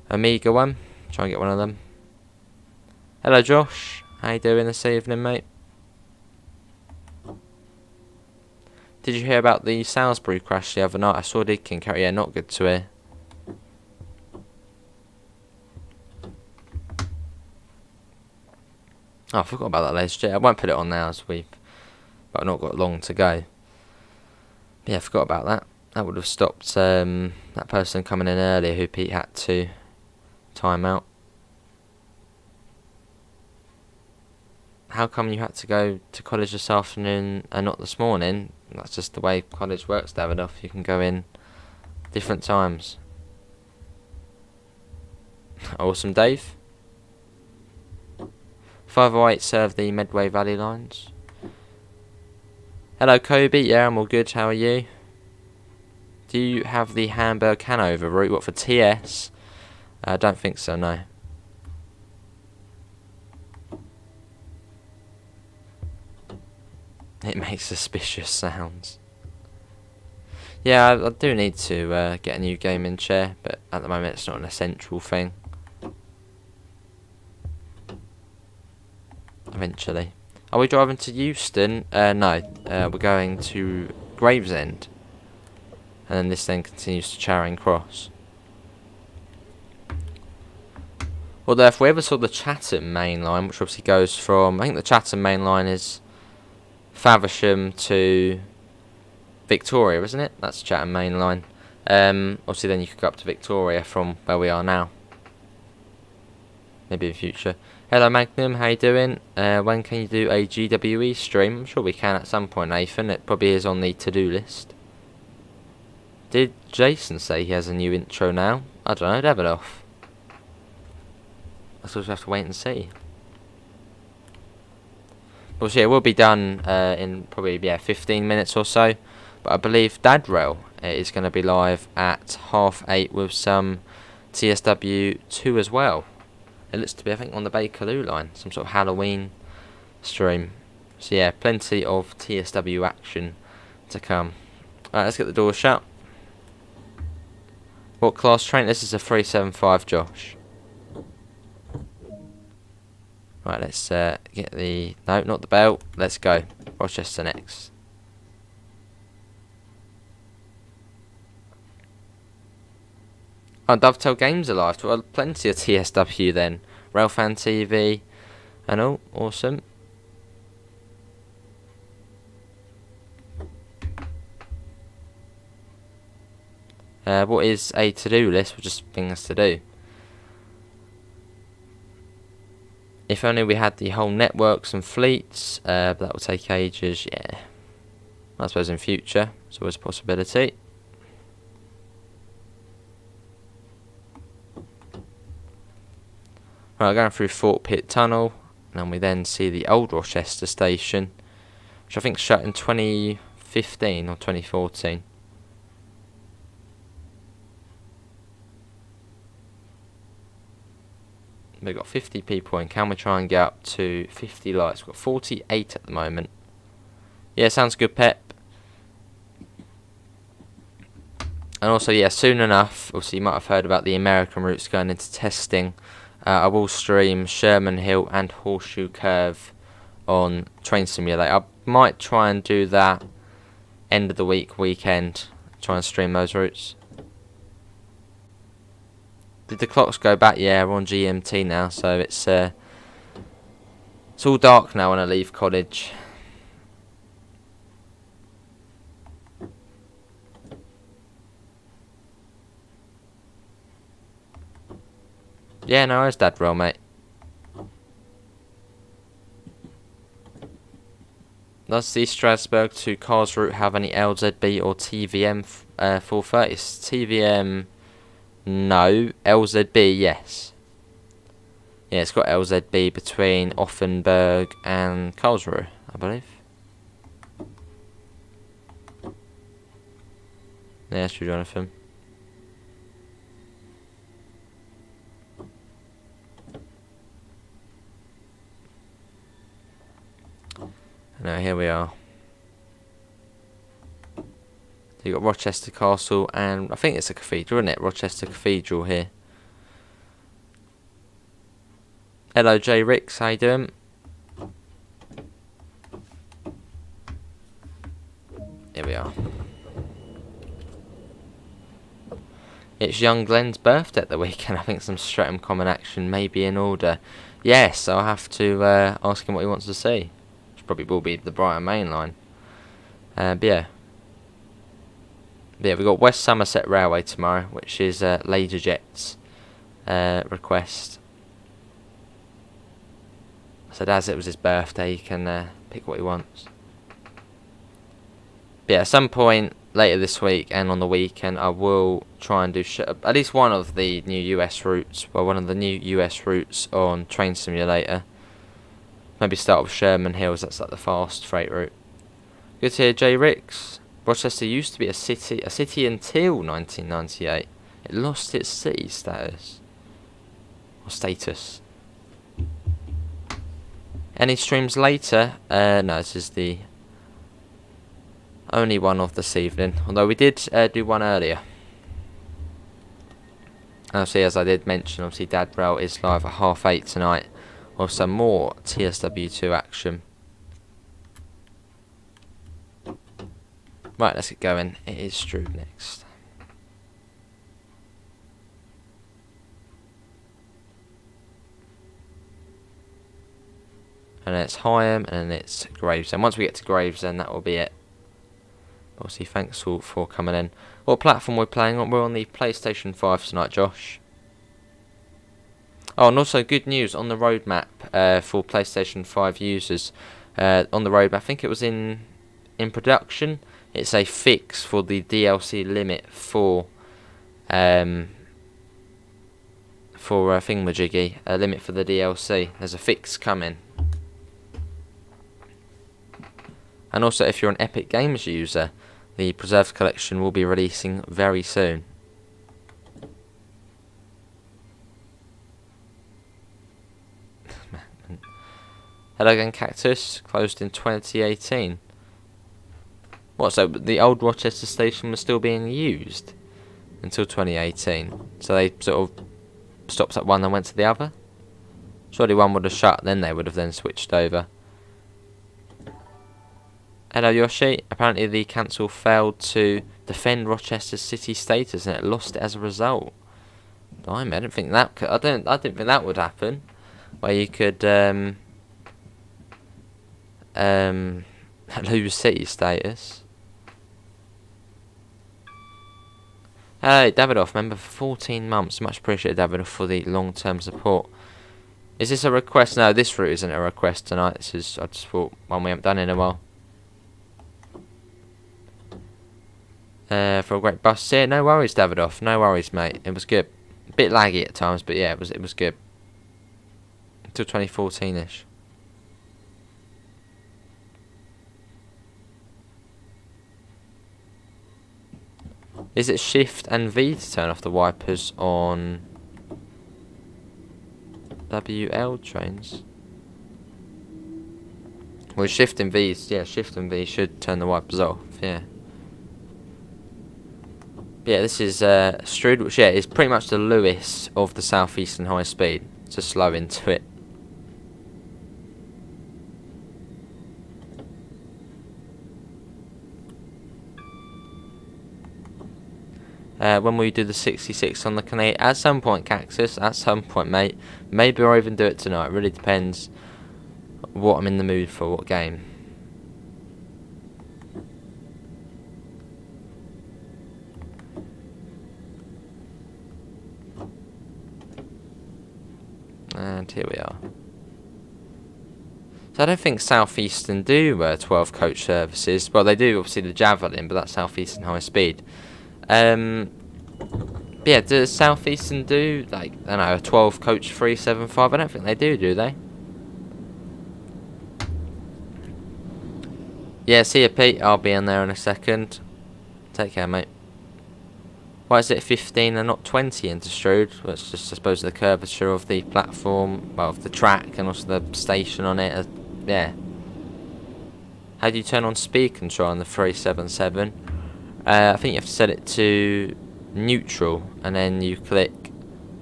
Amiga one. Try and get one of them. Hello, Josh. How you doing this evening, mate? Did you hear about the Salisbury crash the other night? I saw Deacon carry. Yeah, not good to hear. Oh, I forgot about that latest. I won't put it on now as we've not got long to go. But yeah, I forgot about that. That would have stopped that person coming in earlier who Pete had to time out. How come you had to go to college this afternoon and not this morning? That's just the way college works, Davidoff. You can go in different times. Awesome, Dave. 508 serve the Medway Valley lines. Hello, Kobe. Yeah, I'm all good. How are you? Do you have the Hamburg Hanover route? What, for TS? I don't think so, no. It makes suspicious sounds. Yeah, I do need to get a new gaming chair, but at the moment it's not an essential thing. Eventually. Are we driving to Euston? No. We're going to Gravesend. And then this then continues to Charing Cross. Although if we ever saw the Chatham main line, which obviously goes from... I think the Chatham main line is Faversham to Victoria, isn't it? That's the Chatham main line. Obviously then you could go up to Victoria from where we are now. Maybe in future. Hello Magnum, how you doing? When can you do a GWE stream? I'm sure we can at some point, Nathan. It probably is on the to-do list. Did Jason say he has a new intro now? I don't know, Davidoff. I suppose we have to wait and see. Well, yeah, it will be done in probably 15 minutes or so. But I believe TheReal is going to be live at 8:30 with some TSW2 as well. It looks to be, I think, on the Bakerloo line, some sort of Halloween stream. So yeah, plenty of TSW action to come. Alright, let's get the door shut. What class train? This is a 375, Josh. Right, let's get the... No, not the belt. Let's go. Rochester next. Oh, Dovetail Games are live. Well, plenty of TSW then. Railfan TV and all. Awesome. What is a to-do list? Well, just things to do. If only we had the whole networks and fleets, but that will take ages, yeah. I suppose in future, it's always a possibility. Right, going through Fort Pitt Tunnel, and we then see the old Rochester station, which I think shut in 2015 or 2014. We've got 50 people in. Can we try and get up to 50 lights? We've got 48 at the moment. Yeah, sounds good, Pep. And also, yeah, soon enough, obviously you might have heard about the American routes going into testing. I will stream Sherman Hill and Horseshoe Curve on Train Simulator. I might try and do that end of the weekend. Try and stream those routes. Did the clocks go back? Yeah, we're on GMT now, so it's all dark now when I leave college. Yeah, no, it's TheReal, mate. Does the Strasbourg to Cars route have any LZB or TVM 430s? TVM, no. LZB, yes. Yeah, it's got LZB between Offenburg and Karlsruhe, I believe. Yeah, that's true, Jonathan. Now here we are. So you got Rochester Castle, and I think it's a cathedral, isn't it? Rochester Cathedral here. Hello, J Ricks, how you doing? Here we are. It's young Glenn's birthday at the weekend. I think some Streatham Common action may be in order. Yes, I'll have to ask him what he wants to see. Probably will be the Brighton main line. But yeah, we've got West Somerset Railway tomorrow, which is Laserjet's request. So as it was his birthday, he can pick what he wants. But yeah, at some point later this week and on the weekend, I will try and do at least one of the new US routes. Well, one of the new US routes on Train Simulator. Maybe start with Sherman Hills, that's like the fast freight route. Good to hear, J Ricks. Rochester used to be a city until 1998. It lost its city status. Or status. Any streams later? No, this is the Only one of this evening, although we did do one earlier. Obviously, as I did mention, obviously TheReal is live at 8:30 tonight with some more TSW2 action. Right, let's get going. It is Strood next. And then it's Higham, and then it's Gravesend. Once we get to Gravesend, that will be it. Obviously, thanks all for coming in. What platform we're playing on? We're on the PlayStation 5 tonight, Josh. Oh, and also good news on the roadmap for PlayStation 5 users. On the roadmap, I think it was in production. It's a fix for the DLC limit for Thingamajiggy. A limit for the DLC. There's a fix coming. And also, if you're an Epic Games user, the Preserved Collection will be releasing very soon. Hello again, Cactus. Closed in 2018. What, so the old Rochester station was still being used until 2018? So they sort of stopped at one and went to the other? Surely one would have shut, then they would have then switched over. Hello Yoshi, apparently the council failed to defend Rochester's city status and it lost it as a result. I didn't think that I didn't think that would happen. Where you could lose city status. Hey Davidoff, member for 14 months. Much appreciated Davidoff for the long-term support. Is this a request? No, this route isn't a request tonight. This is, I just thought, one we haven't done in a while. For a great bus here. No worries, Davidoff. No worries, mate. It was good. A bit laggy at times, but yeah, it was good. Until 2014-ish. Is it Shift and V to turn off the wipers on WL trains? Well, Shift and V, yeah, Shift and V should turn the wipers off, yeah. Yeah, this is Strood, which yeah, is pretty much the Lewis of the Southeastern high speed. Just slow into it. When we do the 66 on the Canadian, at some point, Cactus, at some point, mate. Maybe I'll even do it tonight. It really depends what I'm in the mood for, what game. And here we are. So I don't think Southeastern do 12 coach services. Well, they do obviously the Javelin, but that's Southeastern high speed. Yeah, does Southeastern do like I don't know a 12 coach 375? I don't think they do they? Yeah, see you, Pete. I'll be in there in a second. Take care, mate. Why is it 15 and not 20 into Strood? Well, it's just, I suppose, the curvature of the platform, well, of the track, and also the station on it. Yeah. How do you turn on speed control on the 377? I think you have to set it to neutral, and then you click.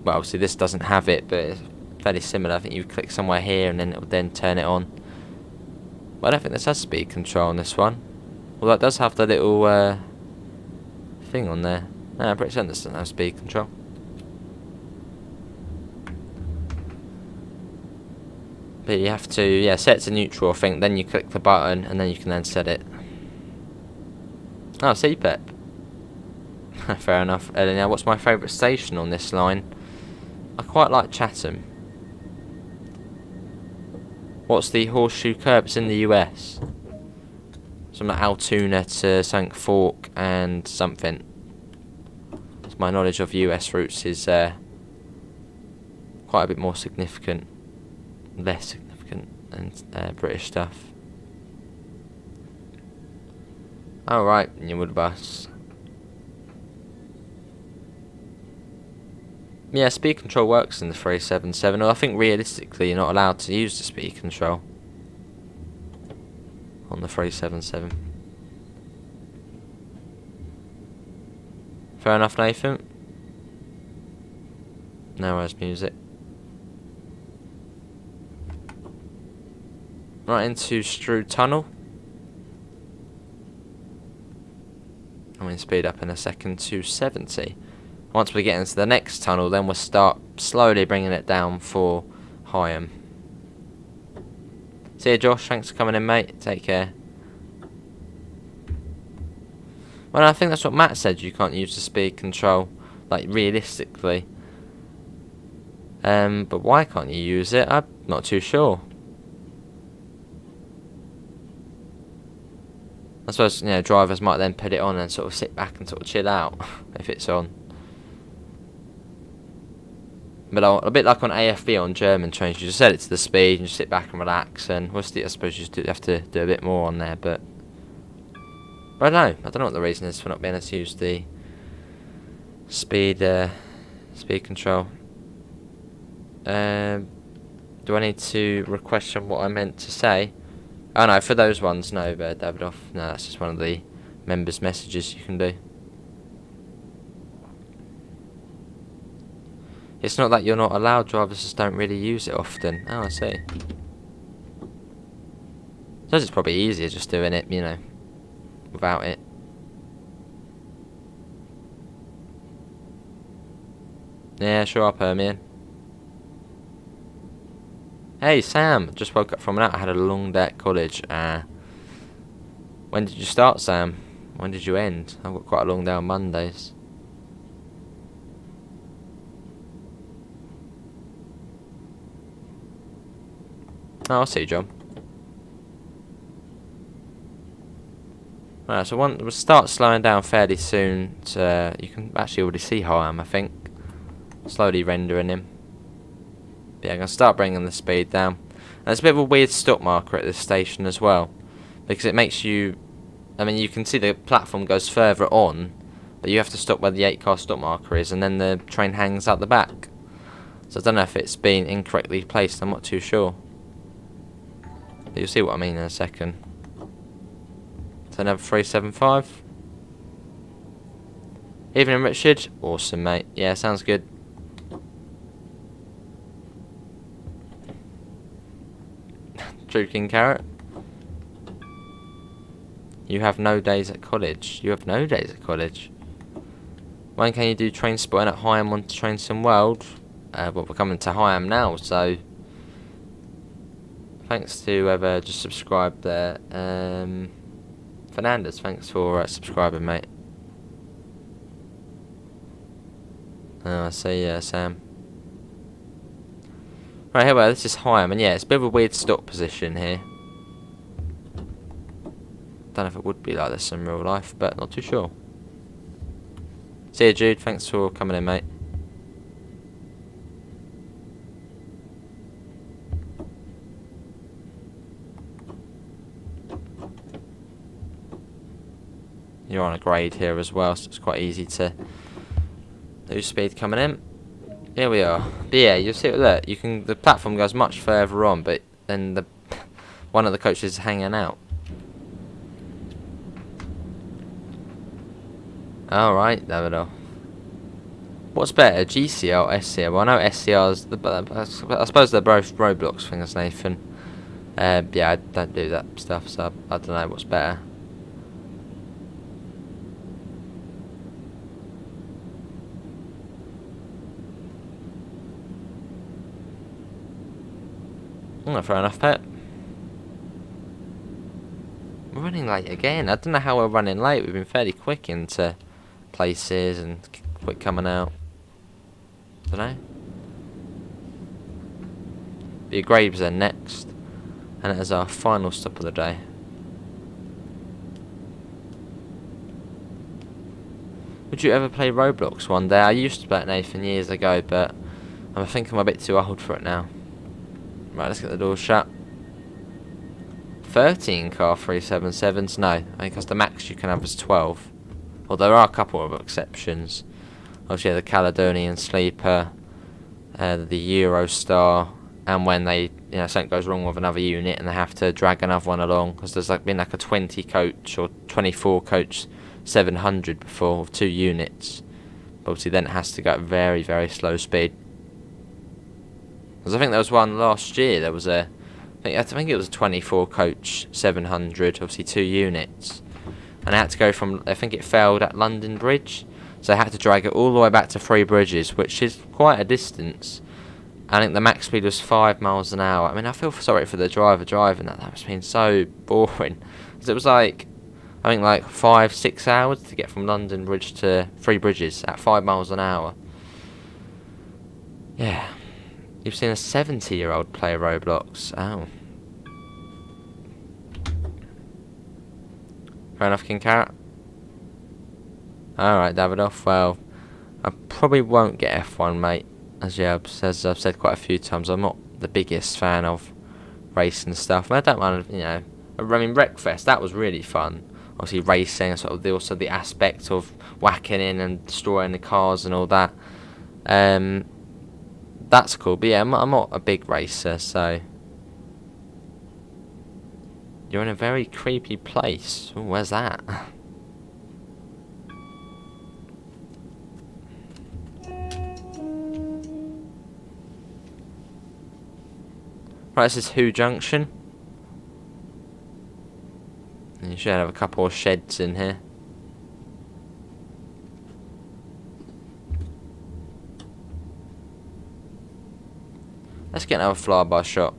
Well, obviously this doesn't have it, but it's fairly similar. I think you click somewhere here, and then it will then turn it on. Well, I don't think this has speed control on this one. Well, that does have the little thing on there. No, I'm pretty certain this doesn't have speed control. But you have to, yeah, set it to neutral, I think. Then you click the button, and then you can then set it. Oh, CPEP. Fair enough. Now, what's my favourite station on this line? I quite like Chatham. What's the horseshoe curb? It's in the US. Something like Altoona to St. Fork and something. So my knowledge of US routes is quite a bit more significant. Less significant than British stuff. Oh, right, you would bus. Yeah, speed control works in the 377. I think realistically you're not allowed to use the speed control on the 377. Fair enough, Nathan. Now where's music? Right into Strood Tunnel. I'm going to speed up in a second to 70. Once we get into the next tunnel, then we'll start slowly bringing it down for Higham. See you, Josh. Thanks for coming in, mate. Take care. Well, I think that's what Matt said. You can't use the speed control, like, realistically. But why can't you use it? I'm not too sure. I suppose, you know, drivers might then put it on and sort of sit back and sort of chill out if it's on. But a bit like on AFB on German trains, you just set it to the speed and just sit back and relax. And I suppose you just have to do a bit more on there. But I don't know what the reason is for not being able to use the speed control. Do I need to re-question what I meant to say? Oh no, for those ones, no, Davidoff. No, that's just one of the members' messages you can do. It's not that you're not allowed, drivers just don't really use it often. Oh, I see. I suppose it's probably easier just doing it, you know, without it. Yeah, sure, Permian. Hey, Sam. Just woke up from that. I had a long day at college. When did you start, Sam? When did you end? I've got quite a long day on Mondays. Oh, I'll see you, John. Right, so we'll start slowing down fairly soon. You can actually already see Higham, I think. Slowly rendering him. But yeah, I'm going to start bringing the speed down. And it's a bit of a weird stop marker at this station as well. Because it makes you... I mean, you can see the platform goes further on. But you have to stop where the 8-car stop marker is. And then the train hangs out the back. So I don't know if it's been incorrectly placed. I'm not too sure. But you'll see what I mean in a second. So another 375. Evening, Richard. Awesome, mate. Yeah, sounds good. True King Carrot. You have no days at college. You have no days at college. When can you do train spotting at Higham on Train Sim World? Well, we're coming to Higham now, so thanks to whoever just subscribed there. Fernandez, thanks for subscribing, mate. Oh, I see, Sam. Right, here we are. This is Higham, and yeah, it's a bit of a weird stop position here. Don't know if it would be like this in real life, but not too sure. See you, Jude. Thanks for coming in, mate. You're on a grade here as well, so it's quite easy to lose speed coming in. Here we are. But yeah, you'll see. Look, the platform goes much further on, but then one of the coaches is hanging out. All right, Davido. What's better, GCR or SCR? Well, I know SCR's, I suppose they're both roadblocks things, Nathan. Yeah, I don't do that stuff, so I don't know what's better. Fair enough, Pet. We're running late again. I don't know how we're running late. We've been fairly quick into places and quick coming out. Don't know. But your Graves are next, and it is our final stop of the day. Would you ever play Roblox one day? I used to play it, Nathan, years ago, but I think I'm a bit too old for it now. Right, let's get the door shut. 13 car 377s? No, I think that's the max you can have is 12. Well, there are a couple of exceptions. Obviously, the Caledonian Sleeper, the Eurostar, and when something goes wrong with another unit and they have to drag another one along, because there's been like a 20 coach or 24 coach 700 before with 2 units. But obviously then it has to go at very, very slow speed. Because I think there was one last year, there was I think it was a 24 coach 700, obviously 2 units. And I had to go from, I think it failed at London Bridge. So I had to drag it all the way back to Three Bridges, which is quite a distance. I think the max speed was 5 miles an hour. I mean, I feel sorry for the driver driving that. That must have been so boring. Because it was like, I think like 5-6 hours to get from London Bridge to Three Bridges at 5 miles an hour. Yeah. You've seen a 70-year-old play Roblox. Oh. Fair enough, King Carrot. Alright, Davidoff. Well, I probably won't get F1, mate. As I've said quite a few times, I'm not the biggest fan of racing stuff. I don't mind, you know. I mean, Wreckfest, that was really fun. Obviously, racing, sort of also the aspect of whacking in and destroying the cars and all that. That's cool. But yeah, I'm not a big racer, so. You're in a very creepy place. Ooh, where's that? Right, this is Who Junction. And you should have a couple of sheds in here. Let's get another flyby shot.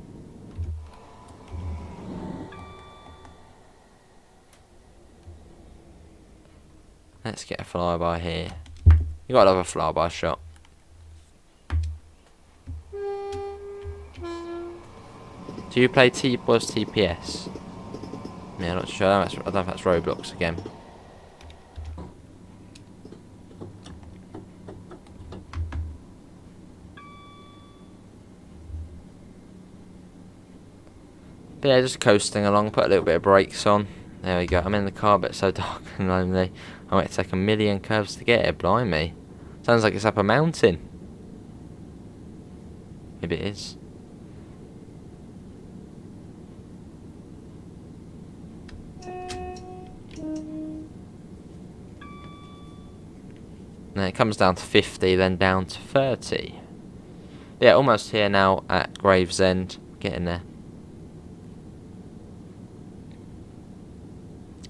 Let's get a flyby here. You got another flyby shot. Do you play T-Boss TPS? Yeah, I'm not sure. I don't know if that's Roblox again. But yeah, just coasting along, put a little bit of brakes on. There we go. I'm in the car, but it's so dark and lonely. I might take a million curves to get it, blimey. Sounds like it's up a mountain. Maybe it is. And it comes down to 50, then down to 30. Yeah, almost here now at Gravesend. Getting there.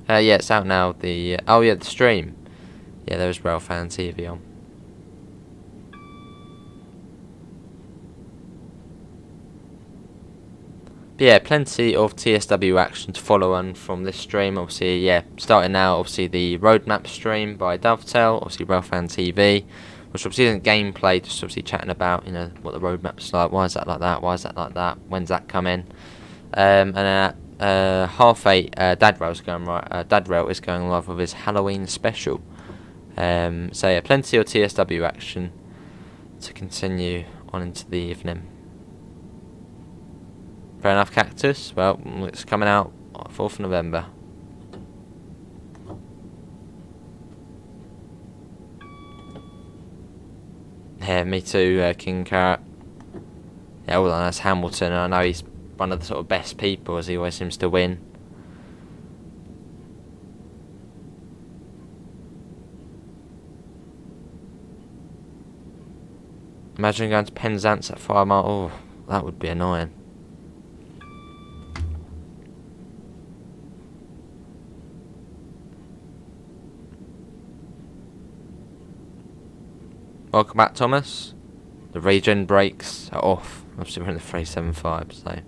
Yeah, it's out now. The the stream. Yeah, there's Railfan TV on. But yeah, plenty of TSW action to follow on from this stream. Obviously, yeah, starting now, obviously the roadmap stream by Dovetail, obviously Railfan TV, which obviously isn't gameplay, just obviously chatting about, you know, what the roadmap's like, why is that like that, why is that like that, when's that coming. And then at 8:30, Dadrail is going live with his Halloween special. So yeah, plenty of TSW action to continue on into the evening. Fair enough, Cactus. Well, it's coming out 4th of November. Yeah, me too, King Carrot. Yeah, well, that's Hamilton, and I know he's one of the sort of best people, as he always seems to win. Imagine going to Penzance at 5 miles. Oh, that would be annoying. Welcome back, Thomas. The regen brakes are off. Obviously, we're in the 375, so.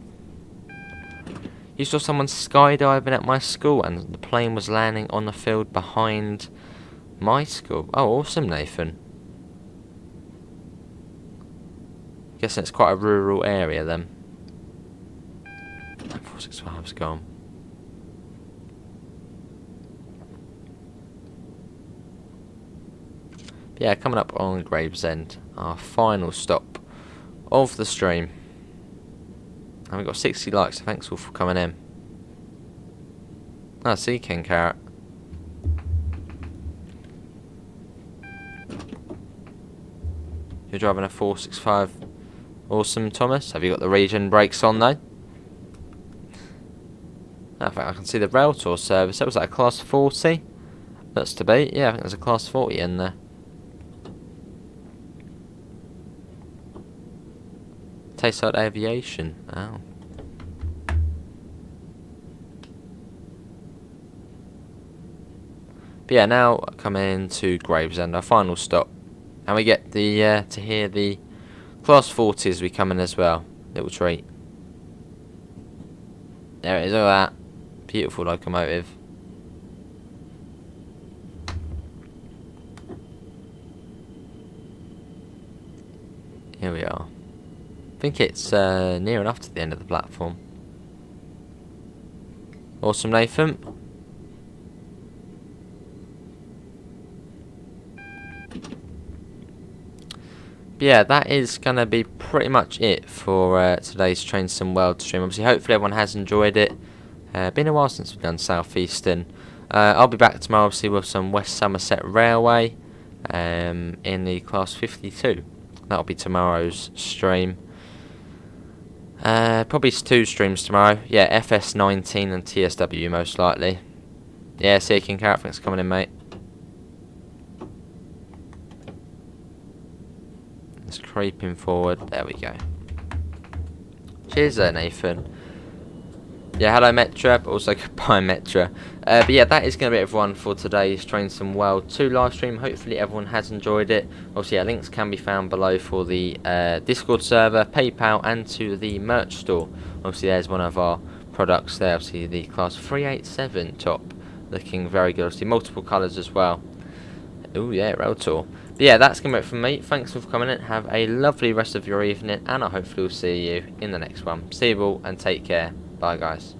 You saw someone skydiving at my school, and the plane was landing on the field behind my school. Oh, awesome, Nathan. Guessing it's quite a rural area then. 465's gone. But yeah, coming up on Gravesend, our final stop of the stream. And we've got 60 likes, so thanks all for coming in. Ah, see, King Carrot. You're driving a 465. Awesome, Thomas. Have you got the regen brakes on, though? I think I can see the rail tour service. That was like a class 40. That's to be. Yeah, I think there's a class 40 in there. say side aviation. Oh. But yeah, now coming to Gravesend, our final stop, and we get the to hear the Class 40s be coming as well. Little treat. There it is, look at that. Beautiful locomotive. Here we are. I think it's near enough to the end of the platform. Awesome, Nathan. But yeah, that is going to be pretty much it for today's Train Sim World stream. Obviously, hopefully everyone has enjoyed it. Been a while since we've done Southeastern. I'll be back tomorrow, obviously, with some West Somerset Railway in the Class 52. That'll be tomorrow's stream. Probably 2 streams tomorrow. Yeah, FS19 and TSW most likely. Yeah, see you, King Carrot. Thanks for coming in, mate. It's creeping forward. There we go. Cheers there, Nathan. Yeah, hello Metra, but also goodbye Metra. But yeah, that is going to be everyone for today's Train Sim World 2 live stream. Hopefully everyone has enjoyed it. Obviously, yeah, links can be found below for the Discord server, PayPal, and to the merch store. Obviously, there's one of our products there. Obviously, the Class 387 top, looking very good. Obviously, multiple colours as well. Oh yeah, Rail Tour. But yeah, that's going to be it from me. Thanks for coming in. Have a lovely rest of your evening, and I hopefully will see you in the next one. See you all, and take care. Bye, guys.